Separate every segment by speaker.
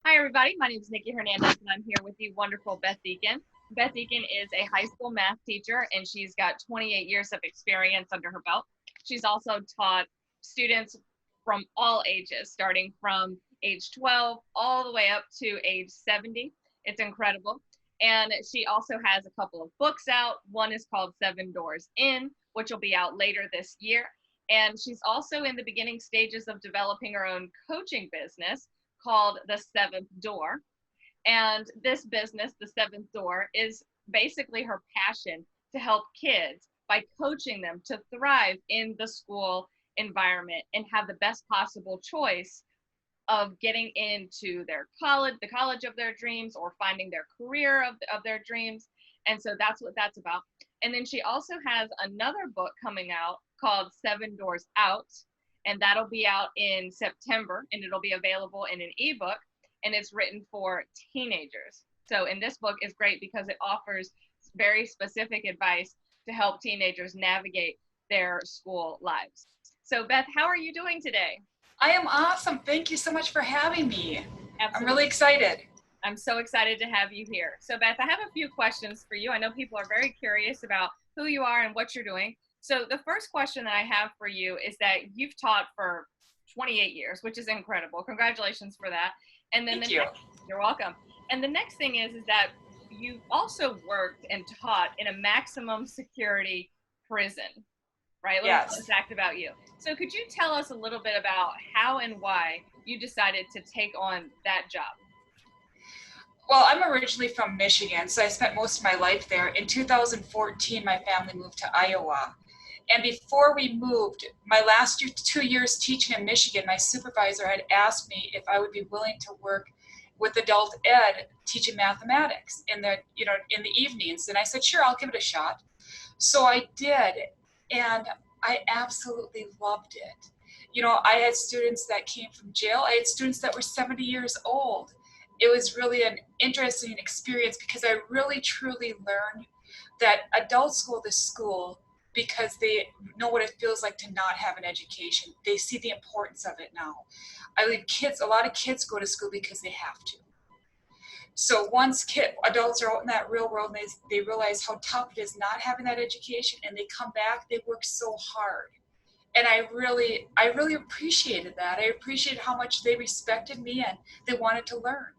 Speaker 1: Hi, everybody. My name is Nikki Hernandez, and I'm here with the wonderful Beth Deacon. Beth Deacon is a high school math teacher, and she's got 28 years of experience under her belt. She's also taught students from all ages, starting from age 12 all the way up to age 70. It's incredible. And she also has a couple of books out. One is called 7 Doors In, which will be out later this year. And she's also in the beginning stages of developing her own coaching business called The Seventh Door. And this business, The Seventh Door, is basically her passion to help kids by coaching them to thrive in the school environment and have the best possible choice of getting into their college, the college of their dreams, or finding their career of their dreams. And so that's what that's about. And then she also has another book coming out called 7 Doors Out, and that'll be out in September, and it'll be available in an ebook, and it's written for teenagers. So in this book is great because it offers very specific advice to help teenagers navigate their school lives. So Beth, how are you doing today?
Speaker 2: I am awesome. Thank you so much for having me.
Speaker 1: Absolutely.
Speaker 2: I'm really excited.
Speaker 1: I'm so excited to have you here. So Beth, I have a few questions for you. I know people are very curious about who you are and what you're doing. So the first question that I have for you is that you've taught for 28 years, which is incredible. Congratulations for that. And then
Speaker 2: Thank you.
Speaker 1: You're welcome. And the next thing is that you also worked and taught in a maximum security prison, right?
Speaker 2: Yes.
Speaker 1: Fun fact about you. So could you tell us a little bit about how and why you decided to take on that job?
Speaker 2: Well, I'm originally from Michigan, so I spent most of my life there. In 2014, my family moved to Iowa. And before we moved, my last 2 years teaching in Michigan, my supervisor had asked me if I would be willing to work with adult ed teaching mathematics in the evenings. And I said, sure, I'll give it a shot. So I did, and I absolutely loved it. You know, I had students that came from jail. I had students that were 70 years old. It was really an interesting experience because I really truly learned that adults go to school because they know what it feels like to not have an education. They see the importance of it now. A lot of kids go to school because they have to. So once adults are out in that real world, they realize how tough it is not having that education, and they come back, they work so hard. And I really appreciated that. I appreciated how much they respected me and they wanted to learn.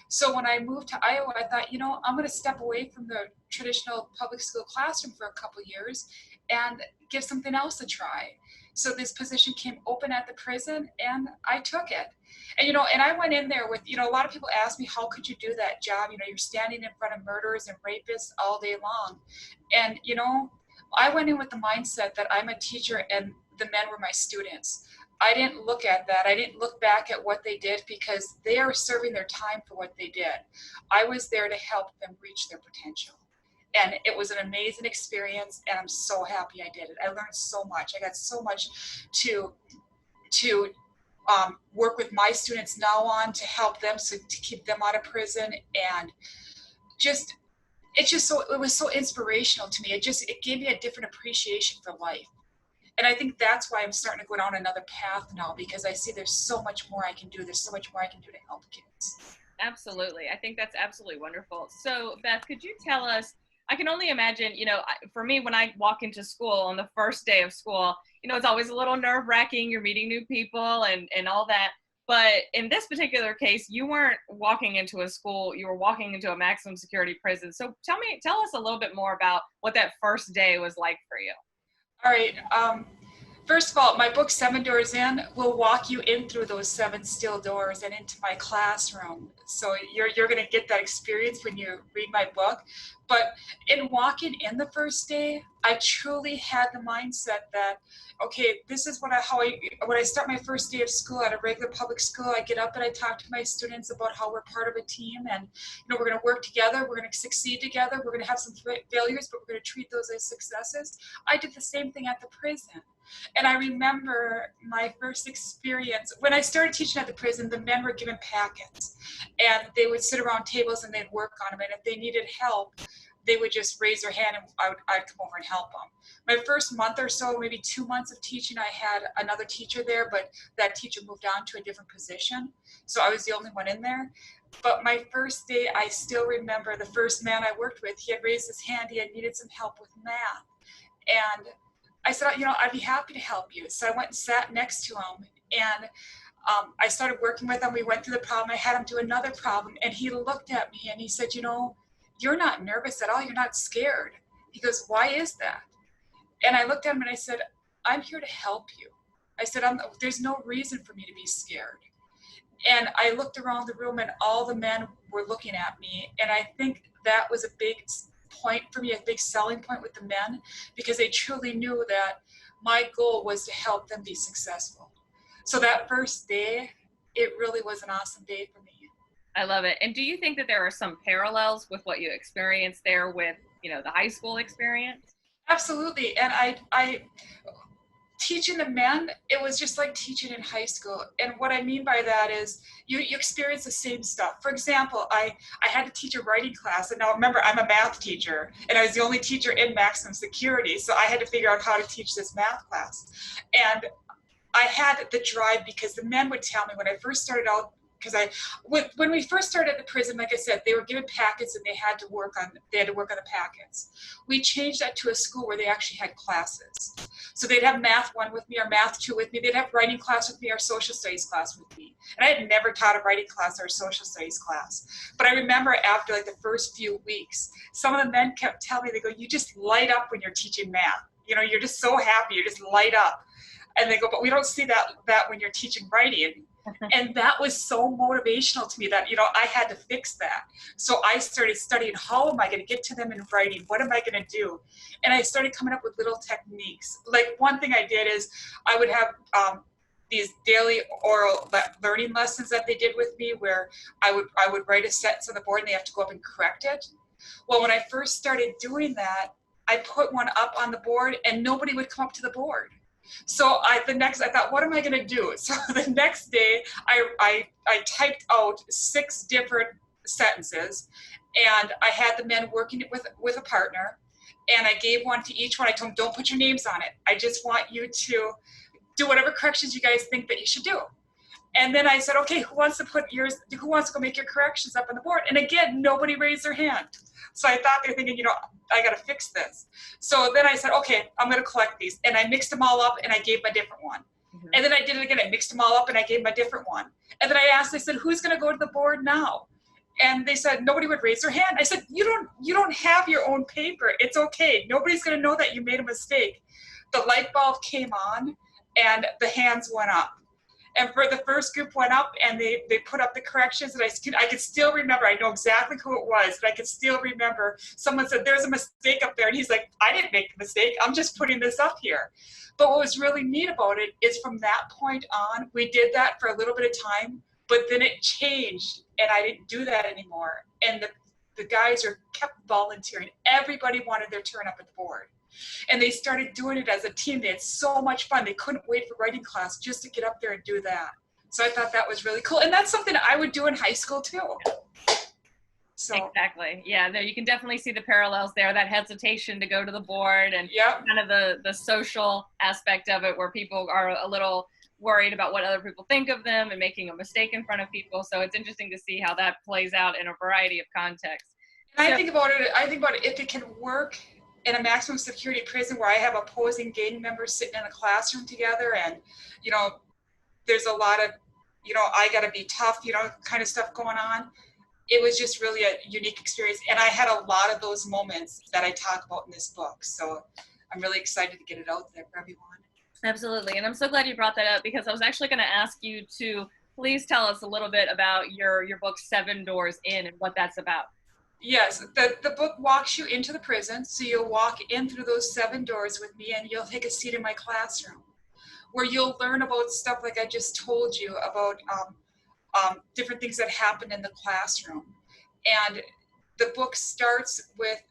Speaker 2: So when I moved to Iowa, I thought, I'm going to step away from the traditional public school classroom for a couple years and give something else a try. So this position came open at the prison, and I took it. And I went in there with, a lot of people ask me, how could you do that job? You're standing in front of murderers and rapists all day long. And, I went in with the mindset that I'm a teacher and the men were my students. I didn't look at that. I didn't look back at what they did because they are serving their time for what they did. I was there to help them reach their potential. And it was an amazing experience, and I'm so happy I did it. I learned so much. I got so much to work with my students now on to help them, so to keep them out of prison. And it was so inspirational to me. It gave me a different appreciation for life. And I think that's why I'm starting to go down another path now, because I see there's so much more I can do. There's so much more I can do to help kids.
Speaker 1: Absolutely. I think that's absolutely wonderful. So Beth, could you tell us, I can only imagine, for me, when I walk into school on the first day of school, it's always a little nerve wracking. You're meeting new people and all that. But in this particular case, you weren't walking into a school, you were walking into a maximum security prison. So tell us a little bit more about what that first day was like for you.
Speaker 2: All right. First of all, my book, 7 Doors In, will walk you in through those 7 steel doors and into my classroom. So you're going to get that experience when you read my book. But in walking in the first day, I truly had the mindset that, okay, this is when I start my first day of school at a regular public school, I get up and I talk to my students about how we're part of a team, and we're going to work together, we're going to succeed together, we're going to have some failures, but we're going to treat those as successes. I did the same thing at the prison. And I remember my first experience, when I started teaching at the prison, the men were given packets, and they would sit around tables and they'd work on them, and if they needed help, they would just raise their hand and I'd come over and help them. My first month or so, maybe 2 months of teaching, I had another teacher there, but that teacher moved on to a different position. So I was the only one in there. But my first day, I still remember the first man I worked with, he had raised his hand, he had needed some help with math. And I said, I'd be happy to help you. So I went and sat next to him, and I started working with him. We went through the problem. I had him do another problem, and he looked at me and he said, you're not nervous at all. You're not scared. He goes, why is that? And I looked at him and I said, I'm here to help you. I said, there's no reason for me to be scared. And I looked around the room and all the men were looking at me. And I think that was a big point for me, a big selling point with the men, because they truly knew that my goal was to help them be successful. So that first day, it really was an awesome day for me.
Speaker 1: I love it. And do you think that there are some parallels with what you experienced there with, the high school experience?
Speaker 2: Absolutely. And I teaching the men, it was just like teaching in high school. And what I mean by that is you experience the same stuff. For example, I had to teach a writing class. And now remember, I'm a math teacher, and I was the only teacher in maximum security. So I had to figure out how to teach this math class. And I had the drive because the men would tell me when I first started out, because when we first started at the prison, like I said, they were given packets and they had to work on the packets. We changed that to a school where they actually had classes. So they'd have math 1 with me or math 2 with me. They'd have writing class with me or social studies class with me. And I had never taught a writing class or a social studies class. But I remember after like the first few weeks, some of the men kept telling me, they go, you just light up when you're teaching math. You're just so happy, you just light up. And they go, but we don't see that when you're teaching writing. And that was so motivational to me that, I had to fix that. So I started studying, how am I going to get to them in writing? What am I going to do? And I started coming up with little techniques. Like one thing I did is I would have these daily oral learning lessons that they did with me where I would write a sentence on the board and they have to go up and correct it. Well, when I first started doing that, I put one up on the board and nobody would come up to the board. So I thought, what am I going to do? So the next day, I typed out 6 different sentences, and I had the men working it with a partner, and I gave one to each one. I told them, don't put your names on it. I just want you to do whatever corrections you guys think that you should do. And then I said, okay, who wants to go make your corrections up on the board? And again, nobody raised their hand. So I thought they're thinking, I got to fix this. So then I said, okay, I'm going to collect these. And I mixed them all up and I gave them a different one. Mm-hmm. And then I did it again. I mixed them all up and I gave them a different one. And then I said, who's going to go to the board now? And they said, nobody would raise their hand. I said, you don't have your own paper. It's okay. Nobody's going to know that you made a mistake. The light bulb came on and the hands went up. And for the first group went up and they put up the corrections, and I could still remember, I know exactly who it was, but I could still remember someone said, there's a mistake up there. And he's like, I didn't make the mistake. I'm just putting this up here. But what was really neat about it is from that point on, we did that for a little bit of time, but then it changed and I didn't do that anymore. And the guys kept volunteering. Everybody wanted their turn up at the board. And they started doing it as a team. They had so much fun. They couldn't wait for writing class just to get up there and do that. So I thought that was really cool. And that's something I would do in high school too. So
Speaker 1: exactly. Yeah, there you can definitely see the parallels there, that hesitation to go to the board and kind of the social aspect of it where people are a little worried about what other people think of them and making a mistake in front of people. So it's interesting to see how that plays out in a variety of contexts.
Speaker 2: And I think about it if it can work in a maximum security prison where I have opposing gang members sitting in a classroom together and, there's a lot of, I got to be tough, kind of stuff going on. It was just really a unique experience. And I had a lot of those moments that I talk about in this book. So I'm really excited to get it out there for everyone.
Speaker 1: Absolutely. And I'm so glad you brought that up because I was actually going to ask you to please tell us a little bit about your book, 7 Doors In, and what that's about.
Speaker 2: Yes, the book walks you into the prison, so you'll walk in through those 7 doors with me and you'll take a seat in my classroom where you'll learn about stuff like I just told you about different things that happen in the classroom. And the book starts with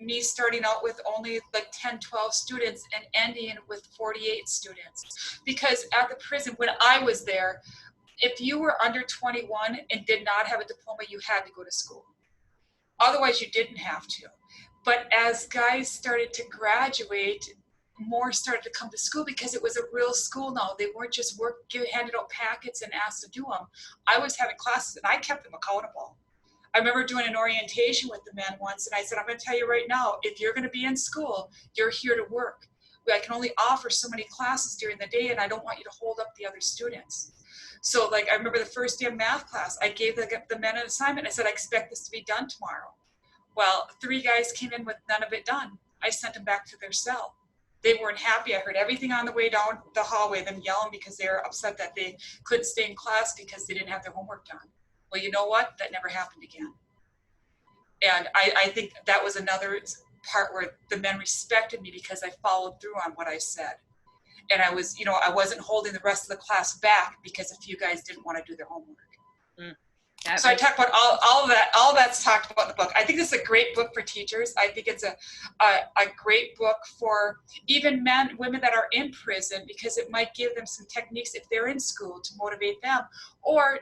Speaker 2: me starting out with only like 10, 12 students and ending with 48 students. Because at the prison, when I was there, if you were under 21 and did not have a diploma, you had to go to school. Otherwise, you didn't have to. But as guys started to graduate, more started to come to school because it was a real school now. They weren't just handed out packets and asked to do them. I was having classes and I kept them accountable. I remember doing an orientation with the men once, and I said, I'm going to tell you right now, if you're going to be in school, you're here to work. I can only offer so many classes during the day, and I don't want you to hold up the other students. So like, I remember the first day of math class, I gave the men an assignment. I said, I expect this to be done tomorrow. Well, 3 guys came in with none of it done. I sent them back to their cell. They weren't happy. I heard everything on the way down the hallway, them yelling because they were upset that they couldn't stay in class because they didn't have their homework done. Well, you know what? That never happened again. And I think that was another part where the men respected me because I followed through on what I said. And I was, I wasn't holding the rest of the class back because a few guys didn't want to do their homework.
Speaker 1: Mm.
Speaker 2: So I talked about all of that. All of that's talked about in the book. I think this is a great book for teachers. I think it's a great book for even women that are in prison, because it might give them some techniques if they're in school to motivate them, or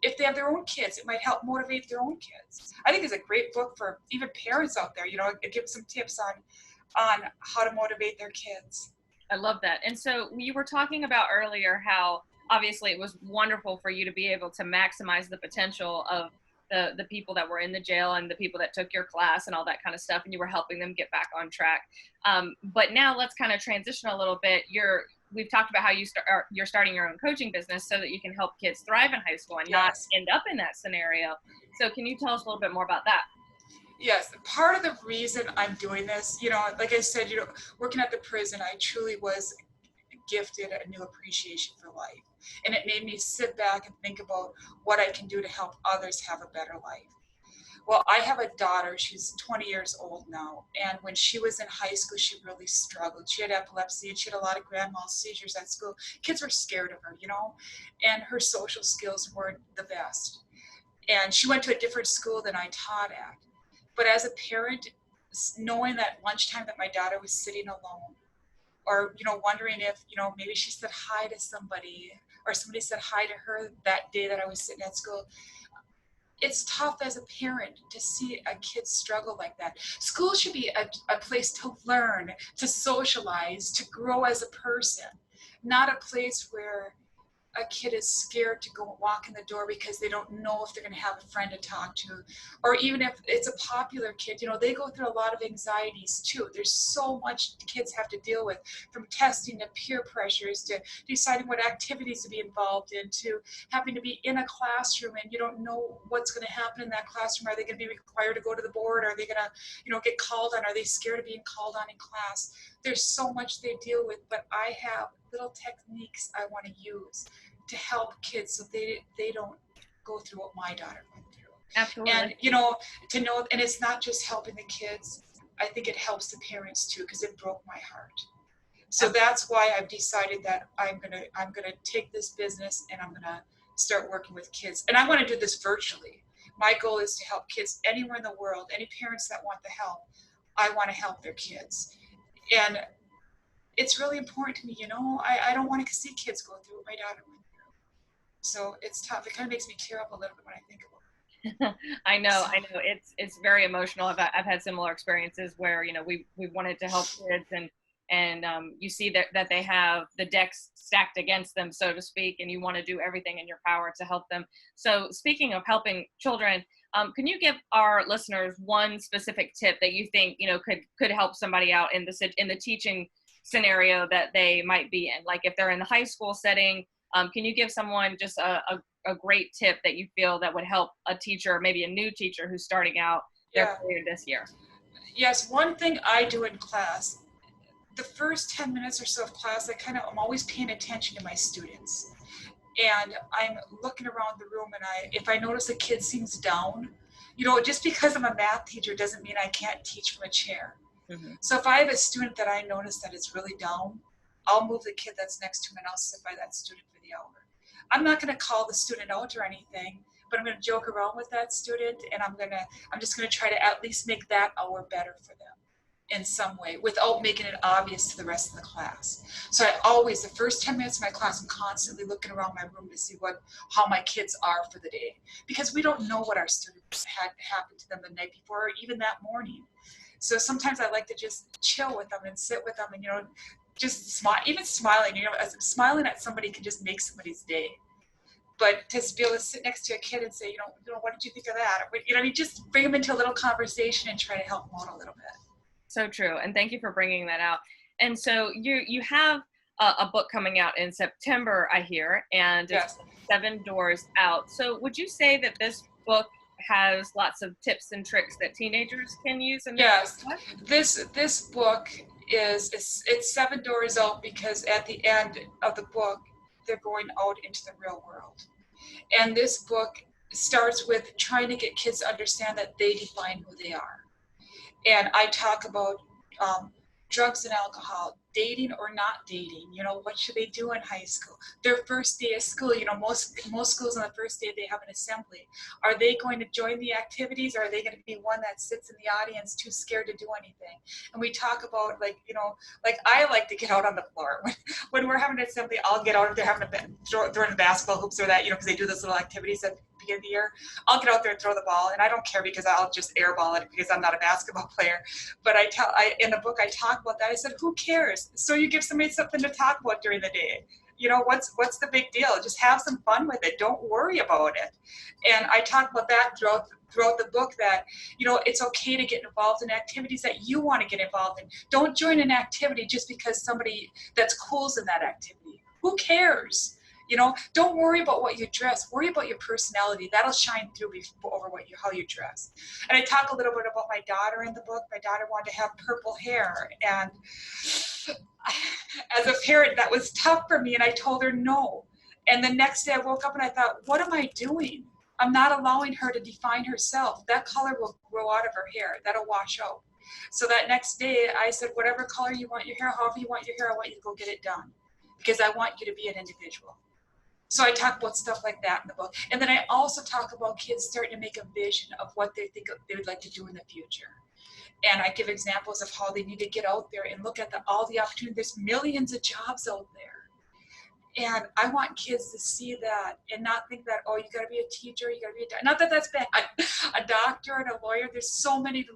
Speaker 2: if they have their own kids, it might help motivate their own kids. I think it's a great book for even parents out there. It gives some tips on how to motivate their kids.
Speaker 1: I love that. And so you were talking about earlier how obviously it was wonderful for you to be able to maximize the potential of the people that were in the jail and the people that took your class and all that kind of stuff, and you were helping them get back on track. But now let's kind of transition a little bit. We've talked about how you're starting your own coaching business so that you can help kids thrive in high school and not end up in that scenario. So can you tell us a little bit more about that?
Speaker 2: Yes, part of the reason I'm doing this, like I said, working at the prison, I truly was gifted a new appreciation for life. And it made me sit back and think about what I can do to help others have a better life. Well, I have a daughter, she's 20 years old now. And when she was in high school, she really struggled. She had epilepsy and she had a lot of grand mal seizures at school. Kids were scared of her, and her social skills weren't the best. And she went to a different school than I taught at. But as a parent, knowing that lunchtime that my daughter was sitting alone, or wondering if maybe she said hi to somebody, or somebody said hi to her that day that I was sitting at school, it's tough as a parent to see a kid struggle like that. School should be a place to learn, to socialize, to grow as a person, not a place where a kid is scared to go walk in the door because they don't know if they're going to have a friend to talk to. Or even if it's a popular kid, they go through a lot of anxieties too. There's so much kids have to deal with, from testing to peer pressures to deciding what activities to be involved in, to having to be in a classroom and you don't know what's going to happen in that classroom. Are they going to be required to go to the board? Are they going to get called on? Are they scared of being called on in class? There's so much they deal with, but I have little techniques I want to use to help kids so they don't go through what my daughter went through.
Speaker 1: Absolutely.
Speaker 2: And to know, and it's not just helping the kids, I think it helps the parents too, because it broke my heart. So that's why I've decided that I'm gonna take this business and I'm gonna start working with kids. And I want to do this virtually. My goal is to help kids anywhere in the world. Any parents that want the help, I want to help their kids. And it's really important to me, I don't want to see kids go through what my daughter went through. So it's tough. It kind of makes me tear up a little bit when I think about it.
Speaker 1: I know. It's very emotional. I've had similar experiences where, we wanted to help kids and you see that they have the decks stacked against them, so to speak, and you want to do everything in your power to help them. So speaking of helping children, can you give our listeners one specific tip that you think, could help somebody out in the teaching scenario that they might be in? Like if they're in the high school setting, can you give someone just a great tip that you feel that would help a teacher, maybe a new teacher who's starting out their career this year?
Speaker 2: Yes, one thing I do in class, the first 10 minutes or so of class, I'm always paying attention to my students. And I'm looking around the room, and if I notice a kid seems down, just because I'm a math teacher doesn't mean I can't teach from a chair. Mm-hmm. So if I have a student that I notice that is really down, I'll move the kid that's next to him and I'll sit by that student for the hour. I'm not going to call the student out or anything, but I'm going to joke around with that student, and I'm just going to try to at least make that hour better for them. in some way without making it obvious to the rest of the class. So I always, the first 10 minutes of my class, I'm constantly looking around my room to see how my kids are for the day, because we don't know what our students had happened to them the night before or even that morning. So sometimes I like to just chill with them and sit with them and, just smile, even smiling, smiling at somebody can just make somebody's day. But to be able to sit next to a kid and say, what did you think of that? Or, you just bring them into a little conversation and try to help them out a little bit.
Speaker 1: So true. And thank you for bringing that out. And so you have a book coming out in September, I hear, and it's 7 Doors Out. So would you say that this book has lots of tips and tricks that teenagers can use?
Speaker 2: Yes. This book it's 7 doors out, because at the end of the book, they're going out into the real world. And this book starts with trying to get kids to understand that they define who they are. And I talk about drugs and alcohol, dating or not dating, what should they do in high school? Their first day of school, most schools on the first day they have an assembly. Are they going to join the activities, or are they going to be one that sits in the audience too scared to do anything? And we talk about like I like to get out on the floor. When we're having an assembly, I'll get out if they're having throwing the basketball hoops or that, because they do those little activities at the beginning of the year. I'll get out there and throw the ball, and I don't care because I'll just airball it because I'm not a basketball player. But in the book I talk about that. I said, who cares? So you give somebody something to talk about during the day. What's the big deal? Just have some fun with it. Don't worry about it. And I talk about that throughout the book, that it's okay to get involved in activities that you want to get involved in. Don't join an activity just because somebody that's cool's in that activity. Who cares? Don't worry about what you dress. Worry about your personality. That'll shine through over how you dress. And I talk a little bit about my daughter in the book. My daughter wanted to have purple hair, and as a parent, that was tough for me, and I told her no. And the next day I woke up and I thought, what am I doing? I'm not allowing her to define herself. That color will grow out of her hair. That'll wash out. So that next day I said, whatever color you want your hair, however you want your hair, I want you to go get it done, because I want you to be an individual. So I talk about stuff like that in the book. And then I also talk about kids starting to make a vision of what they think they would like to do in the future. And I give examples of how they need to get out there and look at all the opportunities. There's millions of jobs out there. And I want kids to see that and not think that, oh, you got to be a teacher, you got to be not that that's bad, a doctor and a lawyer. There's so many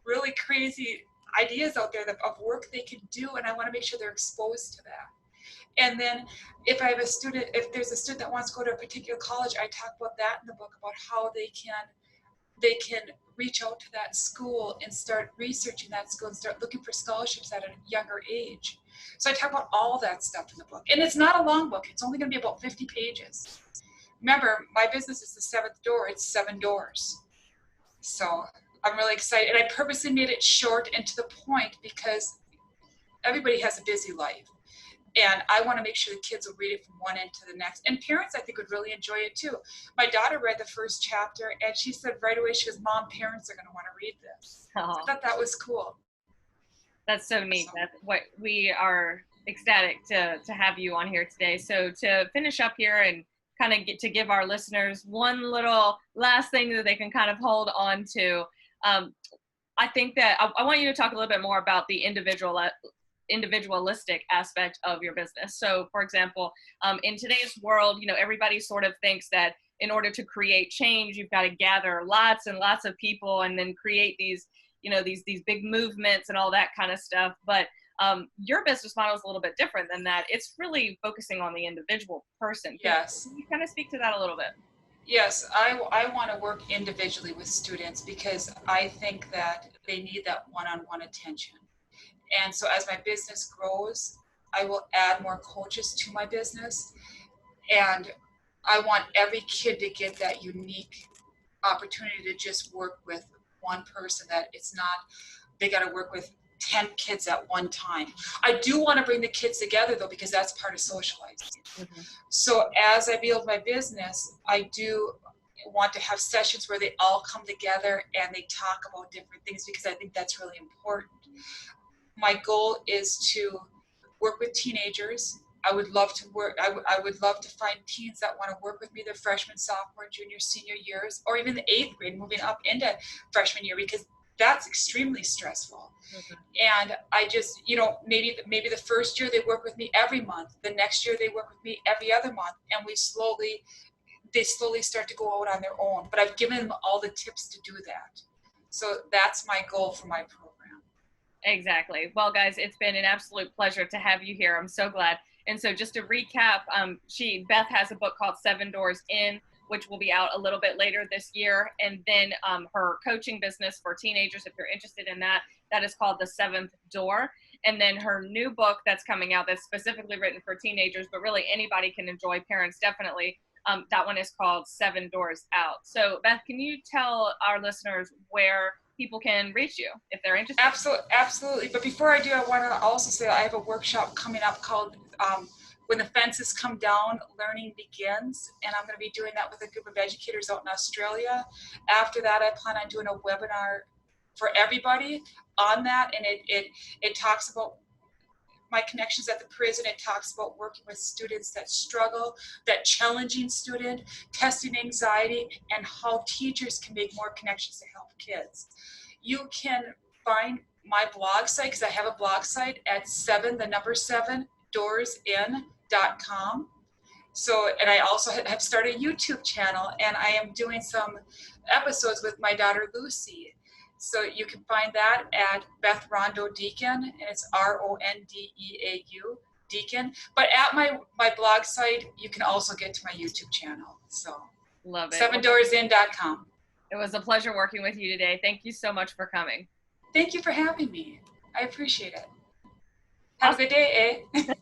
Speaker 2: really crazy ideas out there of work they can do. And I want to make sure they're exposed to that. And then if there's a student that wants to go to a particular college, I talk about that in the book, about how they can reach out to that school and start researching that school and start looking for scholarships at a younger age. So I talk about all that stuff in the book. And it's not a long book. It's only going to be about 50 pages. Remember, my business is the 7th door. It's 7 doors. So I'm really excited. And I purposely made it short and to the point, because everybody has a busy life. And I want to make sure the kids will read it from one end to the next. And parents, I think, would really enjoy it too. My daughter read the first chapter and she said right away, she goes, Mom, parents are going to want to read this. I thought that was cool.
Speaker 1: That's so neat. That's what we are ecstatic to have you on here today. So to finish up here and kind of give our listeners one little last thing that they can kind of hold on to, I think that I want you to talk a little bit more about the individualistic aspect of your business. So for example, in today's world, everybody sort of thinks that in order to create change, you've got to gather lots and lots of people and then create these, these big movements and all that kind of stuff. But your business model is a little bit different than that. It's really focusing on the individual person.
Speaker 2: Yes.
Speaker 1: Can you kind of speak to that a little bit?
Speaker 2: Yes, I want to work individually with students because I think that they need that one-on-one attention. And so as my business grows, I will add more coaches to my business. And I want every kid to get that unique opportunity to just work with one person, that it's not, they got to work with 10 kids at one time. I do want to bring the kids together though, because that's part of socializing. Mm-hmm. So as I build my business, I do want to have sessions where they all come together and they talk about different things, because I think that's really important. My goal is to work with teenagers. I would love to I would love to find teens that want to work with me their freshman, sophomore, junior, senior years, or even the 8th grade, moving up into freshman year, because that's extremely stressful.
Speaker 1: Mhm.
Speaker 2: And I just, maybe the first year they work with me every month. The next year they work with me every other month. And they slowly start to go out on their own. But I've given them all the tips to do that. So that's my goal for my program.
Speaker 1: Exactly. Well, guys, it's been an absolute pleasure to have you here. I'm so glad. And so just to recap, Beth has a book called Seven Doors In, which will be out a little bit later this year. And then her coaching business for teenagers, if you're interested in that, that is called The Seventh Door. And then her new book that's coming out that's specifically written for teenagers, but really anybody can enjoy, parents definitely. That one is called Seven Doors Out. So Beth, can you tell our listeners where people can reach you if they're interested?
Speaker 2: Absolutely. But before I do, I want to also say I have a workshop coming up called When the Fences Come Down, Learning Begins. And I'm going to be doing that with a group of educators out in Australia. After that, I plan on doing a webinar for everybody on that. And it talks about my connections at the prison. It talks about working with students that struggle, that challenging student, testing anxiety, and how teachers can make more connections to help kids. You can find my blog site, because I have a blog site, at 7 doorsin.com. So, and I also have started a YouTube channel, and I am doing some episodes with my daughter Lucy. So you can find that at Beth Rondo Deacon, and it's RONDEAU Deacon. But at my blog site, you can also get to my YouTube channel. So
Speaker 1: Love it.
Speaker 2: 7doorsin.com.
Speaker 1: It was a pleasure working with you today. Thank you so much for coming.
Speaker 2: Thank you for having me. I appreciate it. Have a good day, eh?